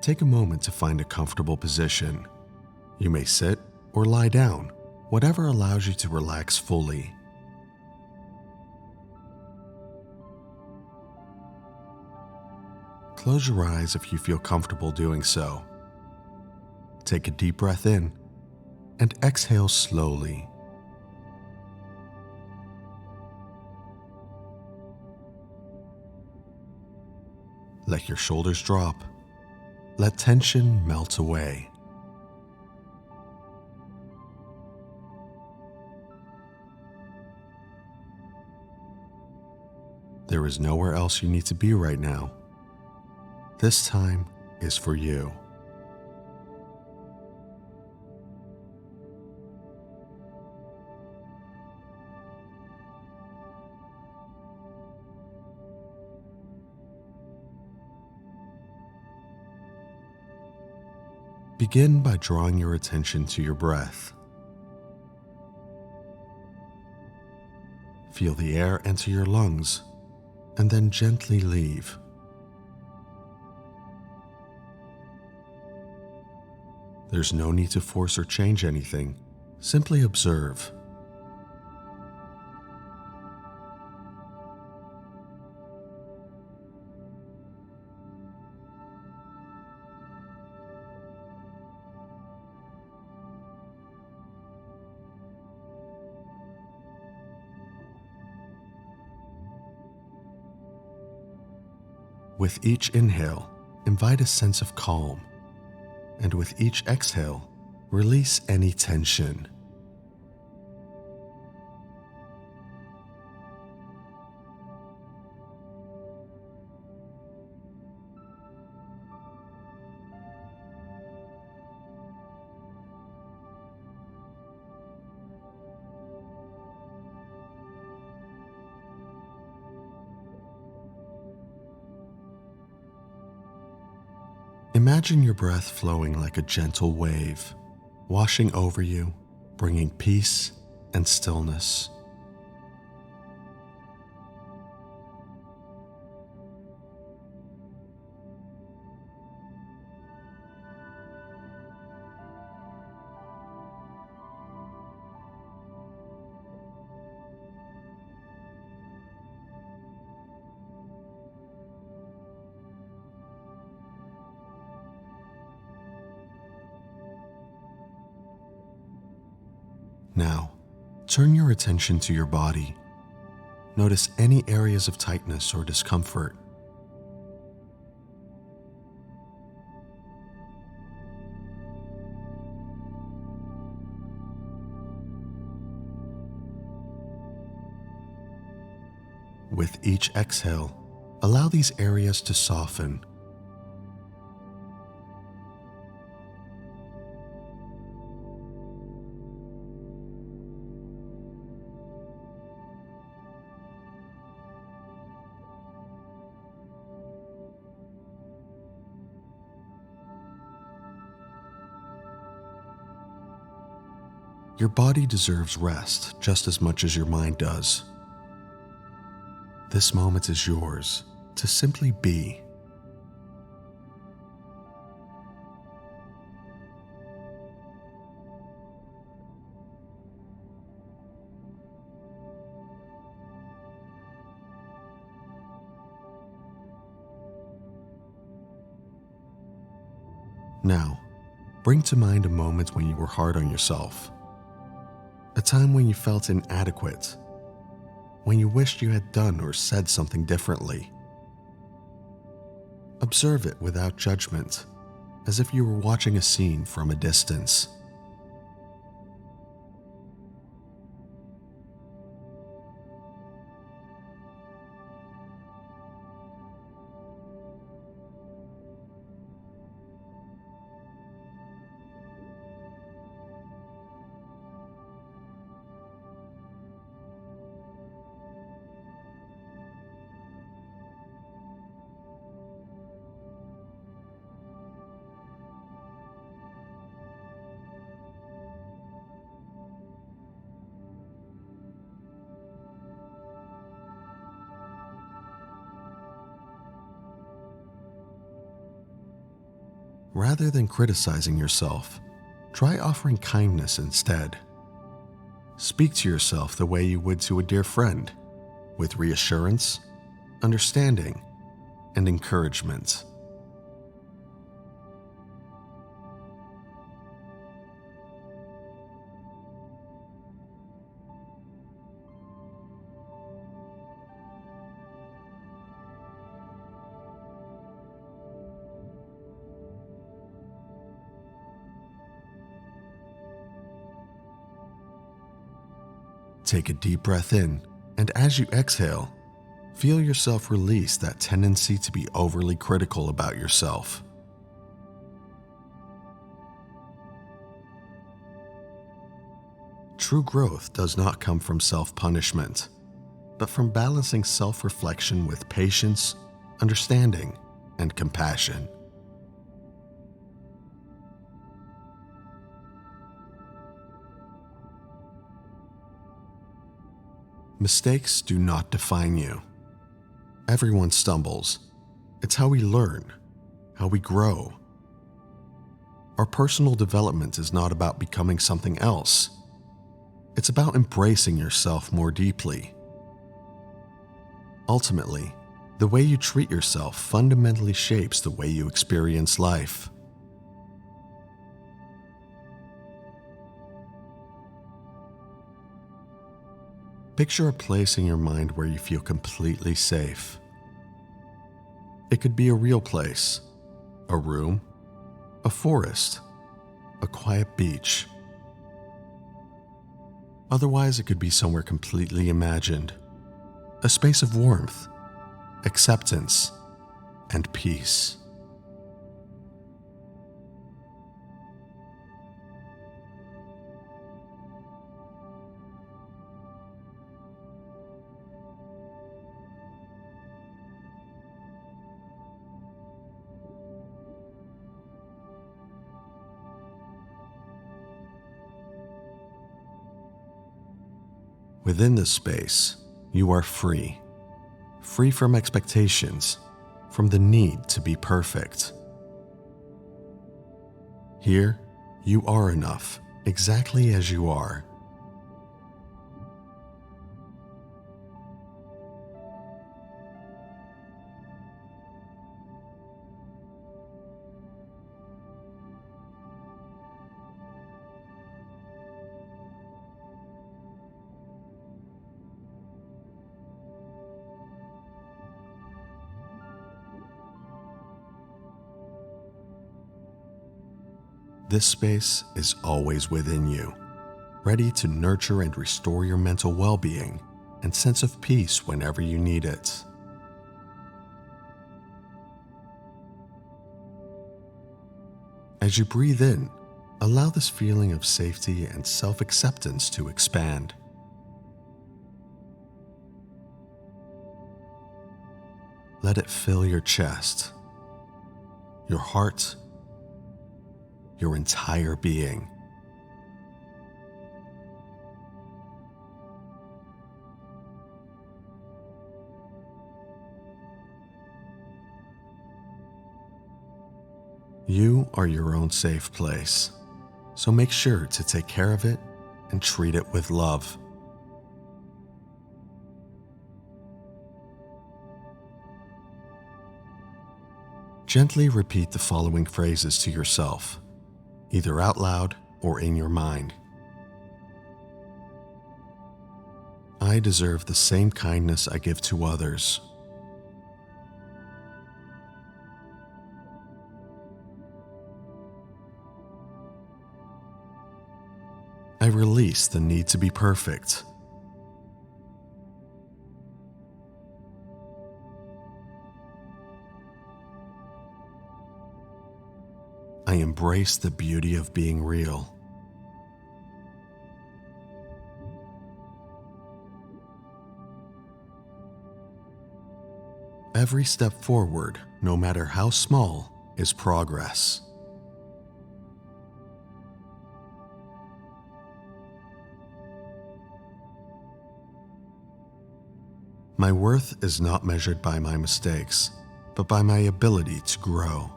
Take a moment to find a comfortable position. You may sit or lie down, whatever allows you to relax fully. Close your eyes if you feel comfortable doing so. Take a deep breath in and exhale slowly. Let your shoulders drop. Let tension melt away. There is nowhere else you need to be right now. This time is for you. Begin by drawing your attention to your breath. Feel the air enter your lungs and then gently leave. There's no need to force or change anything. Simply observe. With each inhale, invite a sense of calm, and with each exhale, release any tension. Imagine your breath flowing like a gentle wave, washing over you, bringing peace and stillness. Now, turn your attention to your body. Notice any areas of tightness or discomfort. With each exhale, allow these areas to soften. Your body deserves rest just as much as your mind does. This moment is yours to simply be. Now, bring to mind a moment when you were hard on yourself. A time when you felt inadequate, when you wished you had done or said something differently. Observe it without judgment, as if you were watching a scene from a distance. Rather than criticizing yourself, try offering kindness instead. Speak to yourself the way you would to a dear friend, with reassurance, understanding, and encouragement. Take a deep breath in, and as you exhale, feel yourself release that tendency to be overly critical about yourself. True growth does not come from self-punishment, but from balancing self-reflection with patience, understanding, and compassion. Mistakes do not define you. Everyone stumbles. It's how we learn, how we grow. Our personal development is not about becoming something else. It's about embracing yourself more deeply. Ultimately, the way you treat yourself fundamentally shapes the way you experience life. Picture a place in your mind where you feel completely safe. It could be a real place, a room, a forest, a quiet beach. Otherwise, it could be somewhere completely imagined, a space of warmth, acceptance, and peace. Within this space, you are free. Free from expectations, from the need to be perfect. Here, you are enough, exactly as you are. This space is always within you, ready to nurture and restore your mental well-being and sense of peace whenever you need it. As you breathe in, allow this feeling of safety and self-acceptance to expand. Let it fill your chest, your heart, your entire being. You are your own safe place, so make sure to take care of it and treat it with love. Gently repeat the following phrases to yourself, either out loud or in your mind. I deserve the same kindness I give to others. I release the need to be perfect. I embrace the beauty of being real. Every step forward, no matter how small, is progress. My worth is not measured by my mistakes, but by my ability to grow.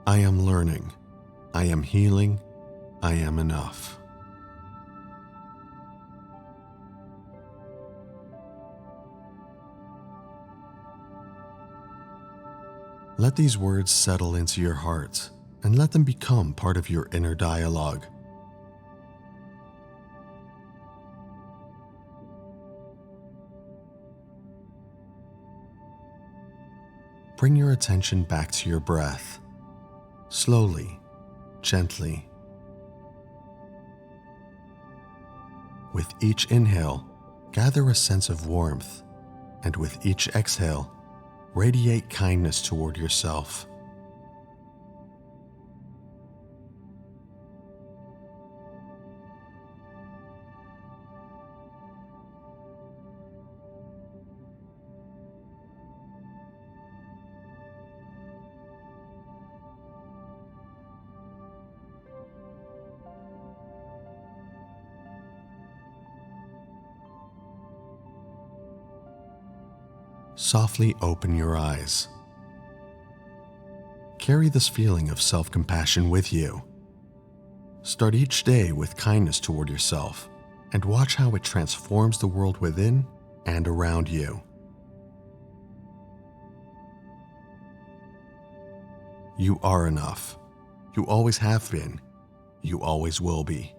I am learning. I am healing. I am enough. Let these words settle into your heart and let them become part of your inner dialogue. Bring your attention back to your breath, slowly, gently. With each inhale, gather a sense of warmth, and with each exhale, radiate kindness toward yourself. Softly open your eyes. Carry this feeling of self-compassion with you. Start each day with kindness toward yourself and watch how it transforms the world within and around you. You are enough. You always have been. You always will be.